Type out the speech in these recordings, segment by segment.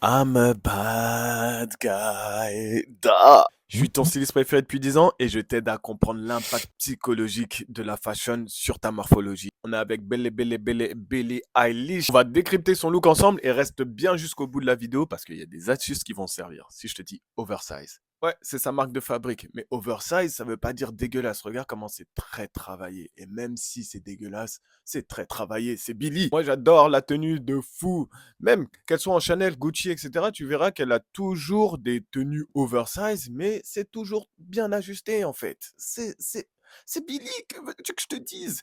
I'm a bad guy. Da. Je suis ton styliste préféré depuis 10 ans et je t'aide à comprendre l'impact psychologique de la fashion sur ta morphologie. On est avec Billie Eilish. On va décrypter son look ensemble et reste bien jusqu'au bout de la vidéo parce qu'il y a des astuces qui vont servir. Si je te dis oversize. Ouais, c'est sa marque de fabrique. Mais oversize, ça veut pas dire dégueulasse. Regarde comment c'est très travaillé. Et même si c'est dégueulasse, c'est très travaillé. C'est Billie. Moi, j'adore la tenue de fou. Même qu'elle soit en Chanel, Gucci, etc., tu verras qu'elle a toujours des tenues oversize, mais c'est toujours bien ajusté en fait. C'est Billy, que veux-tu que je te dise?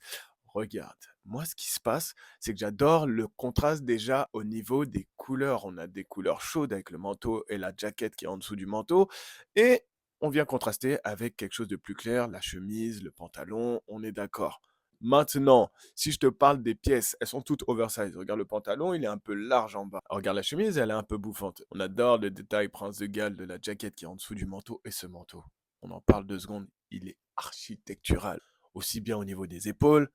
Regarde, moi ce qui se passe, c'est que j'adore le contraste déjà au niveau des couleurs. On a des couleurs chaudes avec le manteau et la jaquette qui est en dessous du manteau, et on vient contraster avec quelque chose de plus clair, la chemise, le pantalon, on est d'accord. Maintenant, si je te parle des pièces, elles sont toutes oversize. Regarde le pantalon, il est un peu large en bas. Regarde la chemise, elle est un peu bouffante. On adore le détail Prince de Galles de la jaquette qui est en dessous du manteau. Et ce manteau, on en parle 2 secondes, il est architectural. Aussi bien au niveau des épaules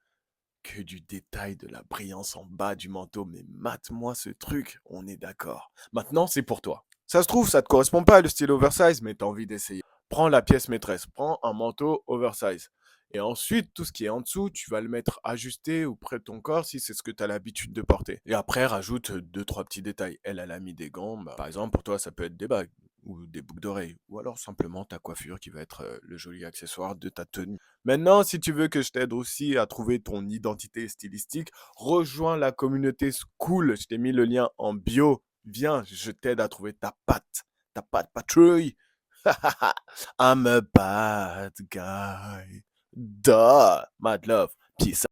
que du détail de la brillance en bas du manteau. Mais mate-moi ce truc, on est d'accord. Maintenant, c'est pour toi. Ça se trouve, ça te correspond pas le style oversize, mais t'as envie d'essayer. Prends la pièce maîtresse, prends un manteau oversize. Et ensuite, tout ce qui est en dessous, tu vas le mettre ajusté ou près de ton corps si c'est ce que tu as l'habitude de porter. Et après, rajoute deux, trois petits détails. Elle a mis des gants. Bah, par exemple, pour toi, ça peut être des bagues ou des boucles d'oreilles. Ou alors simplement ta coiffure qui va être le joli accessoire de ta tenue. Maintenant, si tu veux que je t'aide aussi à trouver ton identité stylistique, rejoins la communauté School. Je t'ai mis le lien en bio. Viens, je t'aide à trouver ta patte patrouille. I'm a bad guy. Duh, mad love. Peace.